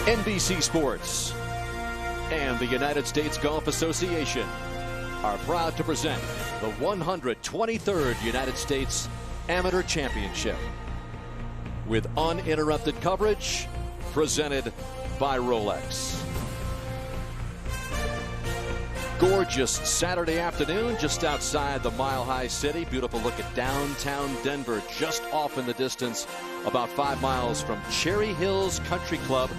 NBC Sports and the United States Golf Association are proud to present the 123rd United States Amateur Championship with uninterrupted coverage presented by Rolex. Gorgeous Saturday afternoon just outside the Mile High City. Beautiful look at downtown Denver, just off in the distance, about 5 miles from Cherry Hills Country Club,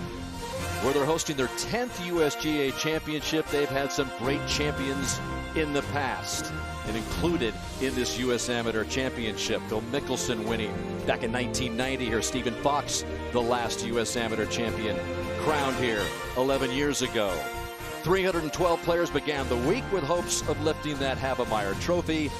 where they're hosting their 10th USGA championship. They've had some great champions in the past, and included in this U.S. Amateur Championship, Phil Mickelson winning back in 1990 here. Stephen Fox, the last U.S. Amateur champion, crowned here 11 years ago. 312 players began the week with hopes of lifting that Havemeyer Trophy.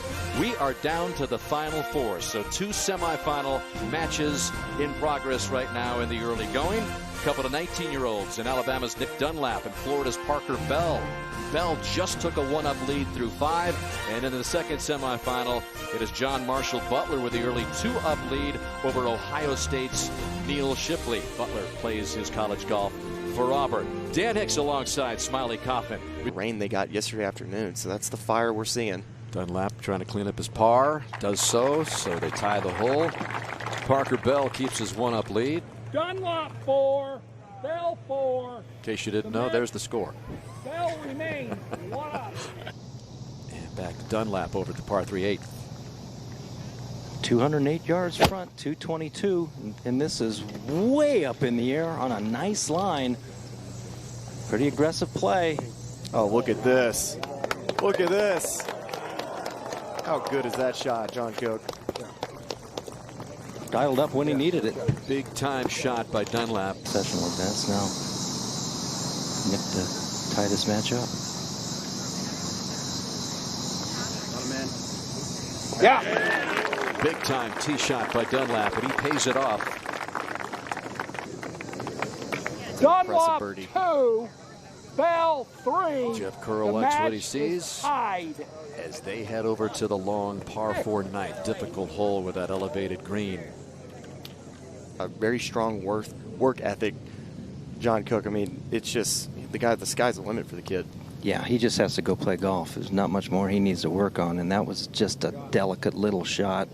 We are down to the final four, so 2 semifinal matches in progress right now in the early going. A couple of 19-year-olds in Alabama's Nick Dunlap and Florida's Parker Bell. Bell just took a 1-up lead through 5, and in the second semifinal, it is John Marshall Butler with the early 2-up lead over Ohio State's Neil Shipley. Butler plays his college golf for Auburn. Dan Hicks alongside Smiley Coffin. Rain they got yesterday afternoon, so that's the fire we're seeing. Dunlap trying to clean up his par, does so they tie the hole. Parker Bell keeps his 1-up lead. Dunlap 4, Bell 4. In case you didn't know, there's the score. Bell remains 1 up. And back to Dunlap over to par 3-8. 208 yards front, 222, and this is way up in the air on a nice line. Pretty aggressive play. Oh, look at this. Look at this. How good is that shot, John Cook? Dialed up when he needed it. Big time shot by Dunlap. Sessional advance now. Nick to tie this match up. Yeah. Big time tee shot by Dunlap, and he pays it off. Dunlap birdie. 2, Bell 3. Jeff Curl The likes what match he is sees tied. as they head over to the long par 4 night. Difficult hole with that elevated green. A very strong work ethic, John Cook. I mean, it's just the sky's the limit for the kid. Yeah, he just has to go play golf. There's not much more he needs to work on, and that was just a delicate little shot.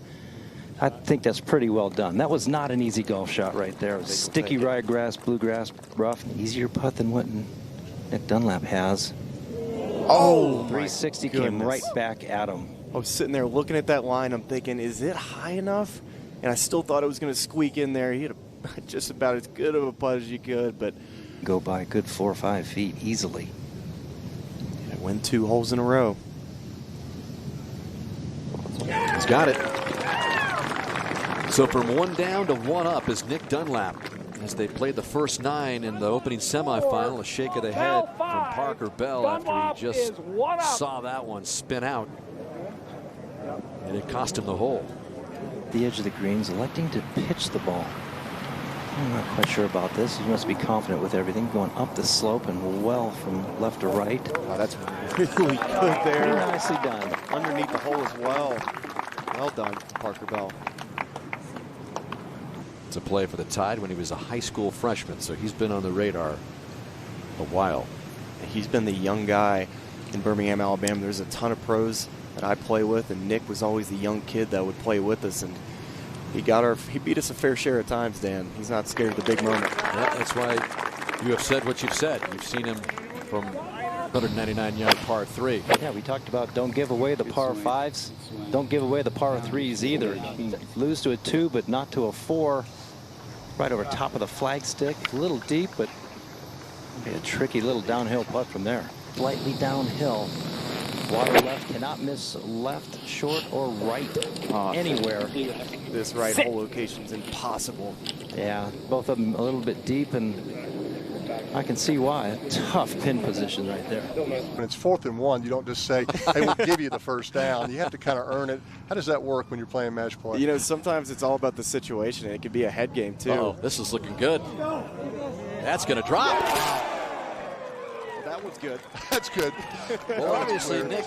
I think that's pretty well done. That was not an easy golf shot right there. It was sticky ryegrass, bluegrass, rough. Easier putt than what Nick Dunlap has. Oh, 360 came right back at him. I was sitting there looking at that line. I'm thinking, is it high enough? And I still thought it was going to squeak in there. He had just about as good of a putt as you could, but Go by a good 4 or 5 feet easily. and win 2 holes in a row. He's got it. So from 1 down to 1 up is Nick Dunlap as they played the first 9 in the opening semifinal. A shake of the head from Parker Bell after he just saw that one spin out, and it cost him the hole. The edge of the greens, electing to pitch the ball. I'm not quite sure about this. He must be confident with everything, going up the slope and well from left to right. Oh, that's really good there. Pretty nicely done. Underneath the hole as well. Well done, Parker Bell. It's a play for the Tide when he was a high school freshman, so he's been on the radar a while. He's been the young guy in Birmingham, Alabama. There's a ton of pros that I play with, and Nick was always the young kid that would play with us, and he beat us a fair share of times, Dan. He's not scared of the big moment. Yeah, that's why you have said what you've said. You've seen him from 199-yard par 3. Yeah, we talked about don't give away the par 5s. Don't give away the par 3s either. You can lose to a 2, but not to a 4. Right over top of the flagstick. A little deep, but a tricky little downhill putt from there. Slightly downhill. Water left, cannot miss left, short, or right anywhere. This right hole location's impossible. Yeah, both of them a little bit deep, and I can see why. A tough pin position right there. When it's 4th and 1, you don't just say, hey, we'll give you the first down. You have to kind of earn it. How does that work when you're playing match play? You know, sometimes it's all about the situation, and it could be a head game, too. Uh-oh, this is looking good. That's going to drop. That one's good. That's good. Well, obviously, Nick,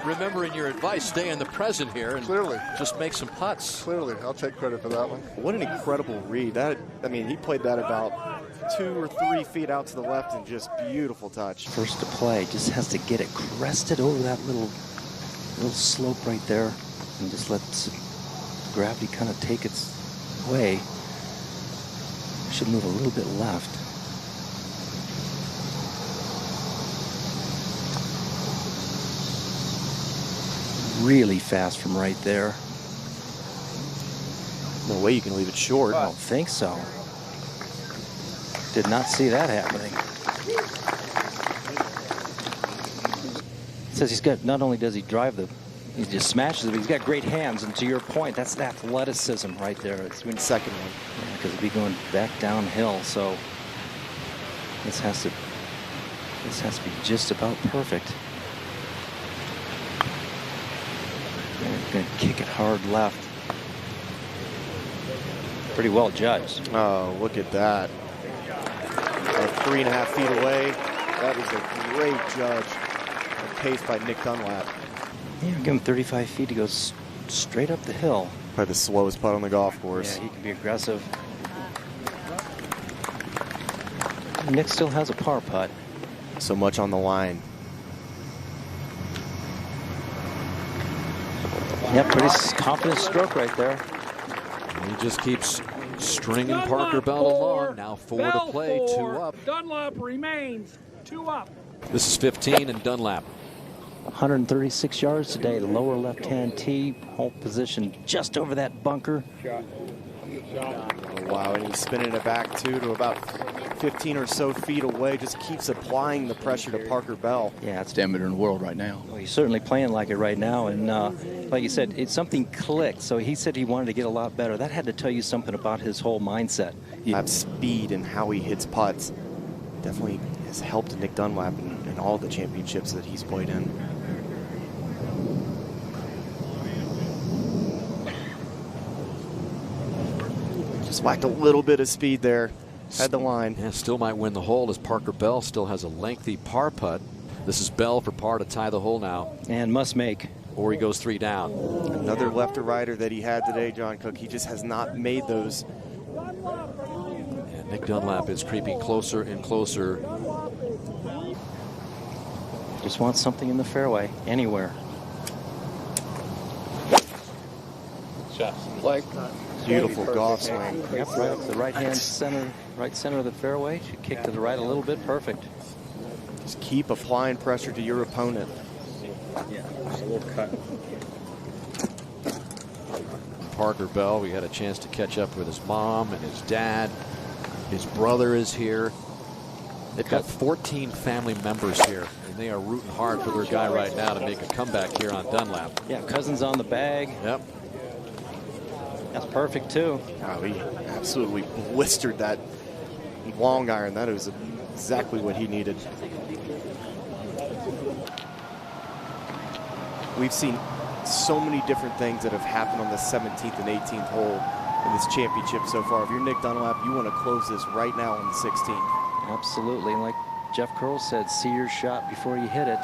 remembering your advice, stay in the present here and Clearly. just make some putts. Clearly. I'll take credit for that one. What an incredible read. That, I mean, he played that about 2 or 3 feet out to the left and just beautiful touch. First to play, just has to get it crested over that little slope right there and just let gravity kind of take its way. Should move a little bit left. Really fast from right there. No way you can leave it short. I don't think so. Did not see that happening. Says he's got, not only does he drive he just smashes it, but he's got great hands. And to your point, that's the athleticism right there. It's been Second one. because it'll be going back downhill. So this has to be just about perfect. And going to kick it hard left. Pretty well judged. Oh, look at that. 3.5 feet away. That was a great judge. A case by Nick Dunlap. Yeah, give him 35 feet to go straight up the hill. Probably the slowest putt on the golf course. Yeah, he can be aggressive. Nick still has a par putt. So much on the line. Yep, pretty confident stroke right there. He just keeps stringing Parker Bell along. Now 4 to play, 2 up. Dunlap remains 2 up. This is 15 and Dunlap. 136 yards today, the lower left-hand tee, hole position just over that bunker. Oh, wow, and he's spinning it back too to about 15 or so feet away. Just keeps applying the pressure to Parker Bell. Yeah, it's Amateur in the world right now. well, he's certainly playing like it right now. And like you said, it's something clicked. So he said he wanted to get a lot better. That had to tell you something about his whole mindset. That speed and how he hits putts definitely has helped Nick Dunlap in all the championships that he's played in. Just whacked a little bit of speed there. Had the line. Yeah, still might win the hole as Parker Bell still has a lengthy par putt. This is Bell for par to tie the hole now. And must make. Or he goes 3 down. Another lefter rider that he had today, John Cook. He just has not made those. And Nick Dunlap is creeping closer and closer. Just wants something in the fairway, anywhere. Beautiful golf swing. Yep, right up the right-hand center, right center of the fairway. Should kick to the right a little bit. Perfect. Just keep applying pressure to your opponent. Parker Bell, we had a chance to catch up with his mom and his dad. His brother is here. They've got 14 family members here, and they are rooting hard for their guy right now to make a comeback here on Dunlap. Yeah, Cousins on the bag. Yep. That's perfect, too. Oh, he absolutely blistered that long iron. That was exactly what he needed. We've seen so many different things that have happened on the 17th and 18th hole in this championship so far. If you're Nick Dunlap, you want to close this right now on the 16th. Absolutely. And like Jeff Curl said, see your shot before you hit it.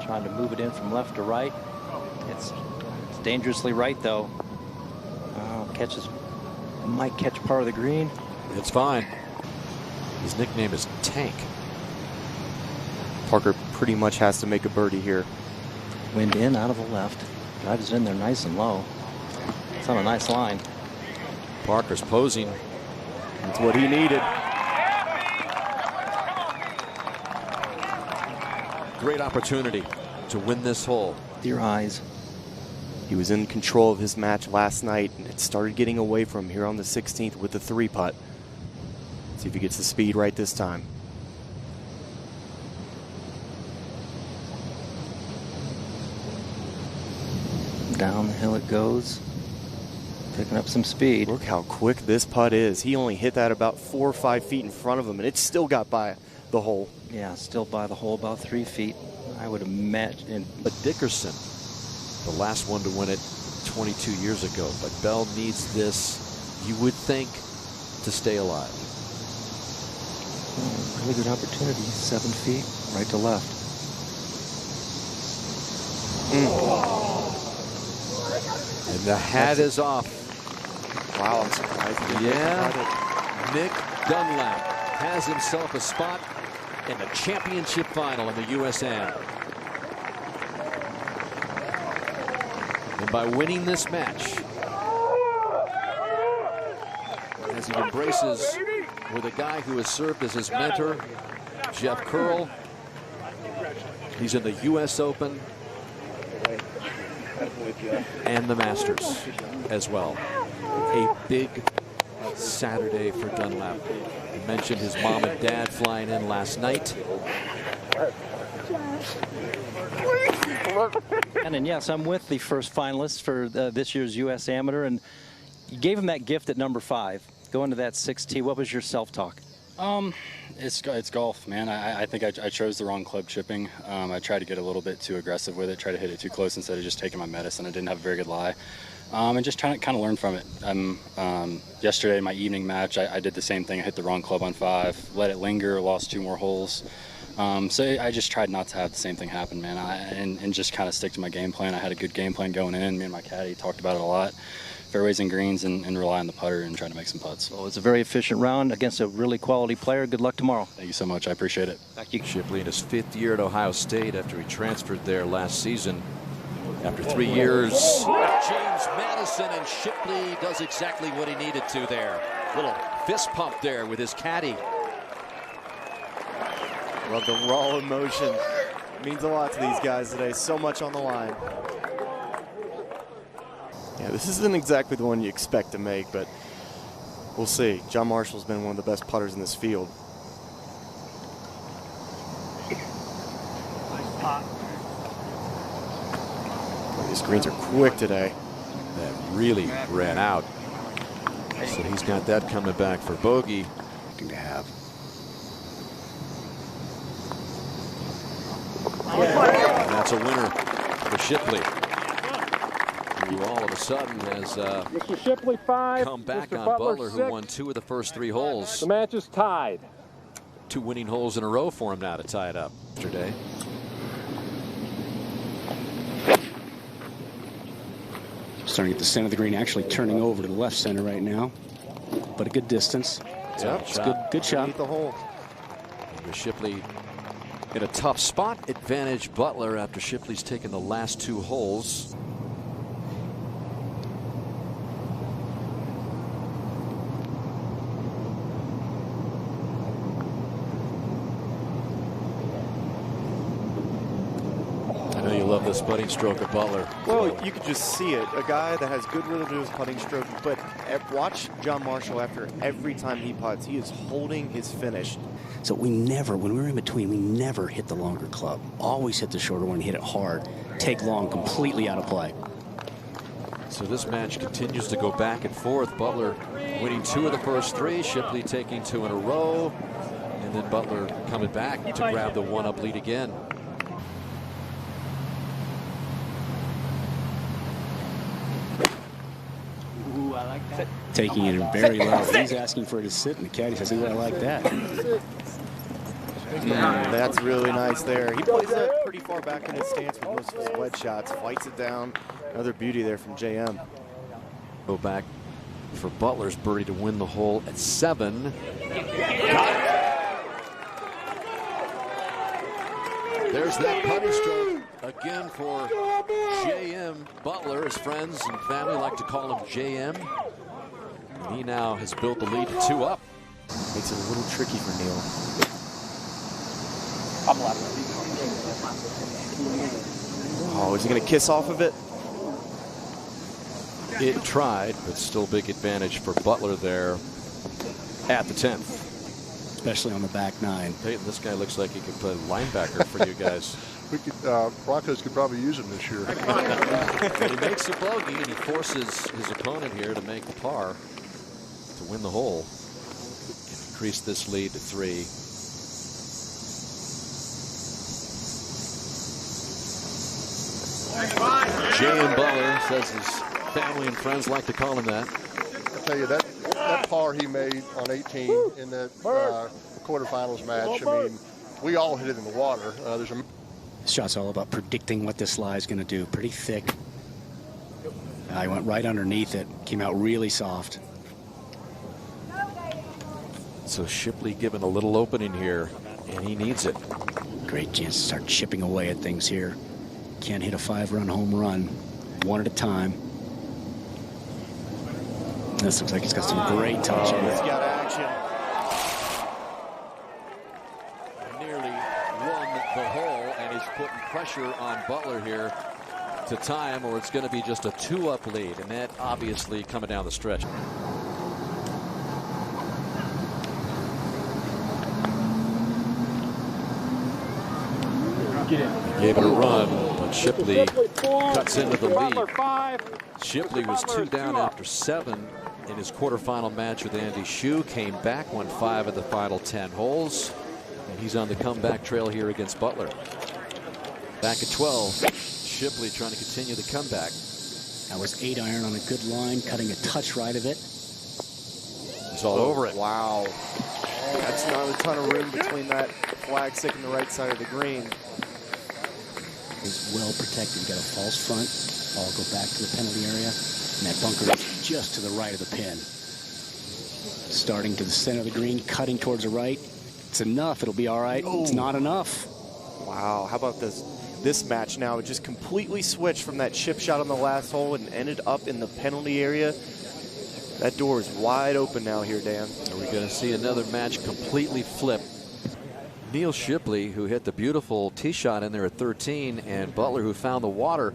Trying to move it in from left to right. It's dangerously right, though. Might catch part of the green. It's fine. His nickname is Tank. Parker pretty much has to make a birdie here. Wind in out of the left. Drives it in there nice and low. It's on a nice line. Parker's posing. That's what he needed. Great opportunity to win this hole. Your eyes. He was in control of his match last night, and it started getting away from him here on the 16th with the 3-putt. See if he gets the speed right this time. Down the hill it goes. Picking up some speed. Look how quick this putt is. He only hit that about 4 or 5 feet in front of him, and it still got by the hole. Yeah, still by the hole about 3 feet. I would imagine. But Dickerson, the last one to win it 22 years ago. But Bell needs this, you would think, to stay alive. Really good opportunity. 7 feet, right to left. And the hat is off. Wow, I'm surprised. Yeah. Nick Dunlap has himself a spot in the championship final in the USAM. And by winning this match, as he embraces with a guy who has served as his mentor, Jeff Curl, he's in the US Open and the Masters as well. A big Saturday for Dunlap. He mentioned his mom and dad flying in last night. And yes, I'm with the first finalists for this year's U.S. Amateur, and you gave him that gift at number 5. Going to that 6T, what was your self-talk? It's golf, man. I think I chose the wrong club chipping. I tried to get a little bit too aggressive with it, try to hit it too close instead of just taking my medicine. I didn't have a very good lie. And just trying to kind of learn from it. Yesterday, my evening match, I did the same thing. I hit the wrong club on 5, let it linger, lost 2 more holes. So I just tried not to have the same thing happen, man, and just kind of stick to my game plan. I had a good game plan going in. Me and my caddy talked about it a lot. Fairways and greens, and rely on the putter and try to make some putts. Well, it's a very efficient round against a really quality player. Good luck tomorrow. Thank you so much. I appreciate it. Thank you. Shipley in his 5th year at Ohio State after he transferred there last season. After 3 years, James Madison, and Shipley does exactly what he needed to there. Little fist pump there with his caddy. Love the raw emotion. Means a lot to these guys today. So much on the line. Yeah, this isn't exactly the one you expect to make, but we'll see. John Marshall's been one of the best putters in this field. These greens are quick today. That really ran out. So he's got that coming back for bogey. To have. And that's a winner for Shipley, who all of a sudden has Mr. Shipley 5, come back Mr. on Butler Butler, 6. who won 2 of the first 3 holes. The match is tied. 2 winning holes in a row for him now to tie it up yesterday. Starting at the center of the green, actually turning over to the left center right now, but a good distance. Yep. It's good shot. Beat the hole. With Shipley in a tough spot, advantage Butler after Shipley's taken the last 2 holes. I know you love this putting stroke of Butler. Well, you could just see it. A guy that has good rhythm to his putting stroke, but watch John Marshall after every time he putts. He is holding his finish. So we never, when we were in between, we never hit the longer club. Always hit the shorter one, hit it hard. Take long, completely out of play. So this match continues to go back and forth. Butler winning 2 of the first 3, Shipley taking 2 in a row, and then Butler coming back to grab the 1-up lead again. Ooh, I like that. Taking it in very low. He's asking for it to sit, and the caddy says, ooh, I like that. That's really nice there. He plays that pretty far back in his stance with most of his wedge shots. Fights it down. Another beauty there from JM. Go back for Butler's birdie to win the hole at 7. There's that putting stroke again for JM Butler. His friends and family like to call him JM. And he now has built the lead to 2 up. Makes it a little tricky for Neil. Oh, is he going to kiss off of it? It tried, but still big advantage for Butler there at the 10th. Especially on the back 9. Peyton, this guy looks like he could play linebacker for you guys. We could, Broncos could probably use him this year. He makes a bogey, and he forces his opponent here to make the par to win the hole and increase this lead to 3. J.M. Butler says his family and friends like to call him that. I tell you, that par he made on 18 in that quarterfinals match, I mean, we all hit it in the water. This shot's all about predicting what this lie is going to do. Pretty thick. I went right underneath it. Came out really soft. So Shipley given a little opening here, and he needs it. Great chance to start chipping away at things here. Can't hit a 5-run home run, one at a time. This looks like he's got some great touch. He's got action. Nearly won the hole, and he's putting pressure on Butler here to tie him, or it's going to be just a 2-up lead, and that obviously coming down the stretch. Gave it a run, but Shipley cuts into the lead. Shipley was 2 down after 7 in his quarterfinal match with Andy Shue. Came back, won 5 of the final 10 holes, and he's on the comeback trail here against Butler. Back at 12, Shipley trying to continue the comeback. That was 8-iron on a good line, cutting a touch right of it. He's all over it. Wow. That's not a ton of room between that flag stick and the right side of the green. Is well protected. You got a false front. Ball go back to the penalty area, and that bunker is just to the right of the pin. Starting to the center of the green, cutting towards the right. It's enough. It'll be all right. Oh. It's not enough. Wow. How about this match now? It just completely switched from that chip shot on the last hole and ended up in the penalty area. That door is wide open now here, Dan. Are we going to see another match completely flip? Neil Shipley, who hit the beautiful tee shot in there at 13, and Butler, who found the water.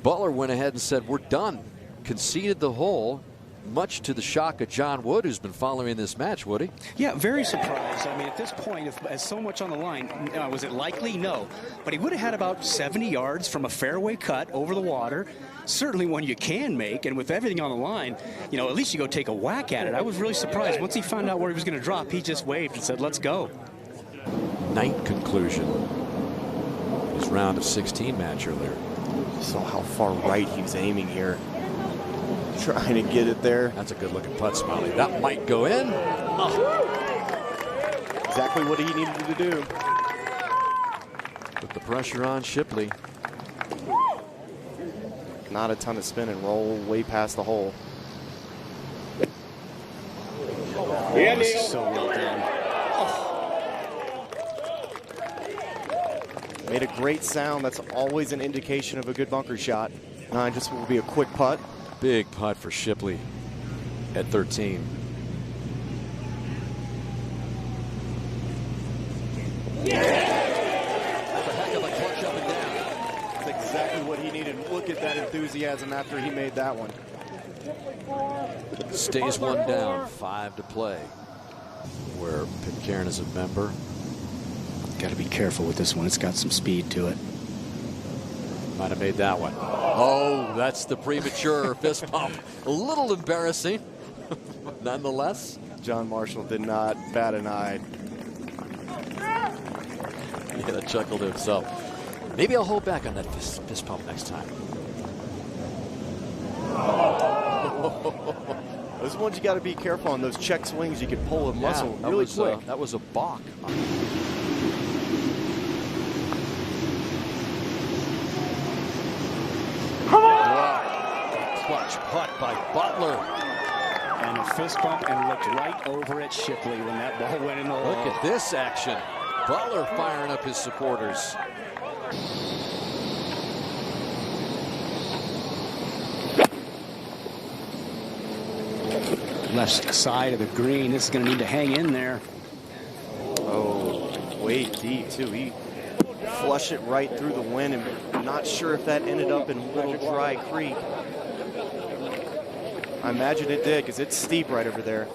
Butler went ahead and said, we're done. Conceded the hole, much to the shock of John Wood, who's been following this match, Woody. Yeah, very surprised. I mean, at this point, if so much on the line, was it likely? No. But he would have had about 70 yards from a fairway cut over the water. Certainly one you can make, and with everything on the line, you know, at least you go take a whack at it. I was really surprised. Once he found out where he was going to drop, he just waved and said, let's go. Ninth conclusion. His round of 16 match earlier. Saw how far right he was aiming here. Trying to get it there. That's a good looking putt, Smiley. That might go in. Oh. Exactly what he needed to do. Put the pressure on Shipley. Not a ton of spin and roll way past the hole. Yeah, so well done. Made a great sound. That's always an indication of a good bunker shot. Just will be a quick putt. Big putt for Shipley at 13. Yeah! That's a heck of a clutch up and down. That's exactly what he needed. Look at that enthusiasm after he made that one. Stays 1 down, 5 to play. Where Pitcairn is a member. Got to be careful with this one. It's got some speed to it. Might have made that one. Oh, that's the premature fist pump. A little embarrassing, nonetheless. John Marshall did not bat an eye. He had a chuckle to himself. Maybe I'll hold back on that fist pump next time. Those ones you got to be careful on. Those check swings, you could pull a muscle really quick. That was a balk. Clutch putt by Butler. And a fist bump and looked right over at Shipley when that ball went in the hole. Look at this action. Butler firing up his supporters. Left side of the green. This is going to need to hang in there. Oh, way deep, too. He flushed it right through the wind, and I'm not sure if that ended up in Little Dry Creek. I imagine it did, because it's steep right over there.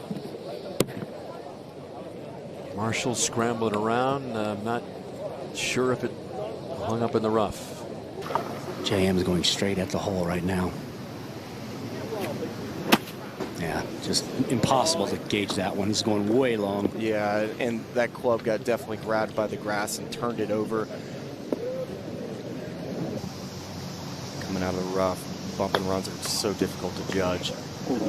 Marshall scrambling around. Not sure if it hung up in the rough. JM's going straight at the hole right now. Yeah, just impossible to gauge that one. He's going way long. Yeah, and that club got definitely grabbed by the grass and turned it over. Coming out of the rough, bump and runs are so difficult to judge. Oh, boy.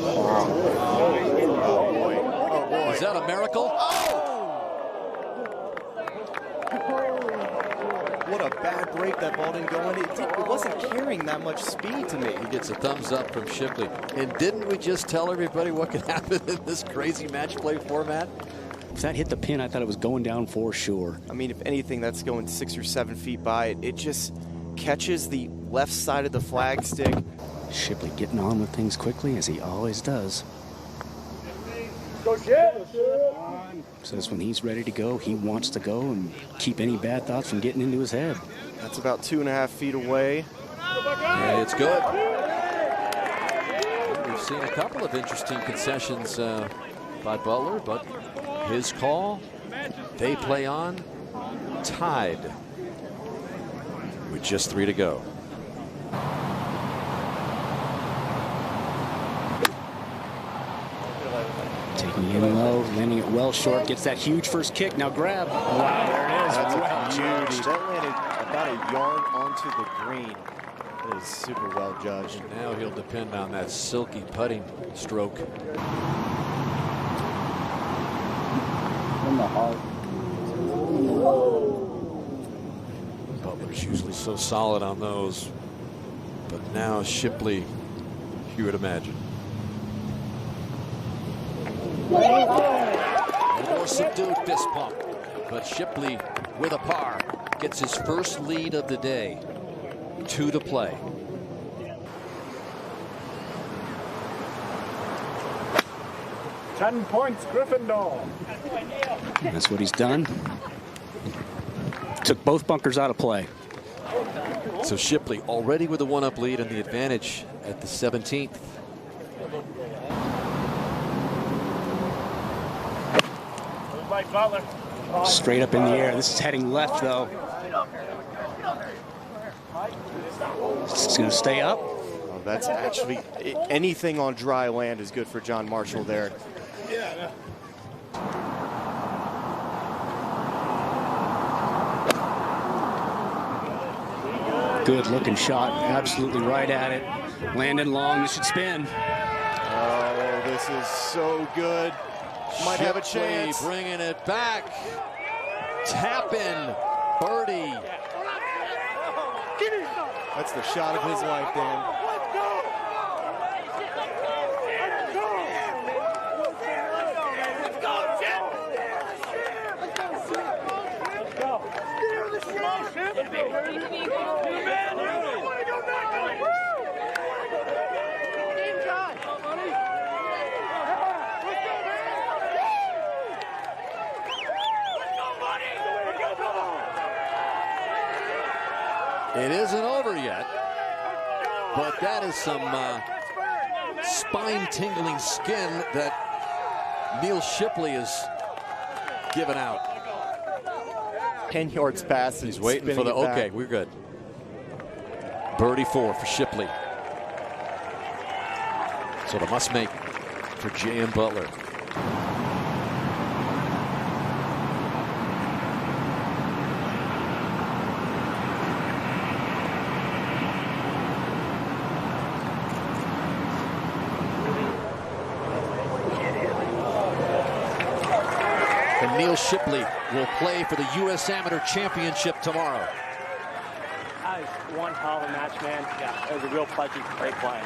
Oh, boy. Is that a miracle? Oh! What a bad break that ball didn't go in. It wasn't carrying that much speed to me. He gets a thumbs up from Shipley. And didn't we just tell everybody what could happen in this crazy match play format? If that hit the pin, I thought it was going down for sure. I mean, if anything, that's going 6 or 7 feet by. It just catches the left side of the flagstick. Shipley getting on with things quickly, as he always does. Says when he's ready to go, he wants to go and keep any bad thoughts from getting into his head. That's about 2.5 feet away. And it's good. We've seen a couple of interesting concessions by Butler, but his call, they play on, tied with just 3 to go. Taking it in low, landing it well short, gets that huge first kick. Now grab. Wow, there it is. That's Well a beauty. judged. That landed about a yard onto the green. That is super well judged. Now he'll depend on that silky putting stroke. Butler's usually so solid on those, but now Shipley, you would imagine. A more subdued fist pump, but Shipley with a par gets his first lead of the day. 2 to play. Ten points, Gryffindor. That's what he's done. Took both bunkers out of play. So Shipley already with a 1-up lead and the advantage at the 17th. Straight up in the air. This is heading left, though. It's going to stay up. Oh, that's actually anything on dry land is good for John Marshall there. Good looking shot. Absolutely right at it. Landing long. This should spin. Oh, this is so good. Might have a chance. Bringing it back. Tap in. Birdie. That's the shot of his life, Dan. It isn't over yet, but that is some spine-tingling skin that Neil Shipley has given out. 10 yards past. He's waiting for the, okay, we're good. Birdie 4 for Shipley. So the must make for J.M. Butler. And Neil Shipley will play for the U.S. Amateur Championship tomorrow. That was one hell of a match, man. Yeah, it was a real pleasure. Great playing.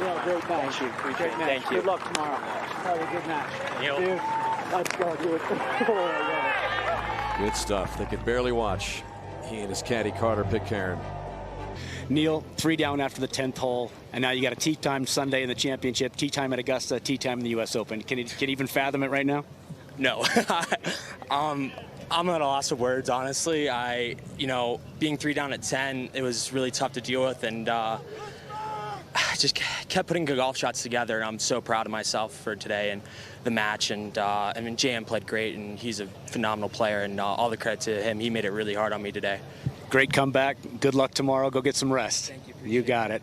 Yeah, great match. Thank you. Appreciate it. Thank you. Good luck tomorrow. Have a good match. Dude, let's go, dude. Good stuff. They could barely watch. He and his caddy Carter Pitcairn. Neil, 3 down after the 10th hole, and now you got a tee time Sunday in the championship, tee time at Augusta, tee time in the U.S. Open. Can you even fathom it right now? no. I'm at a loss of words, honestly. Being 3 down at 10, it was really tough to deal with, and I just kept putting good golf shots together, and I'm so proud of myself for today and the match. And I mean, JM played great, and he's a phenomenal player, and all the credit to him. He made it really hard on me today. Great comeback. Good luck tomorrow. Go get some rest. Thank you. You got it.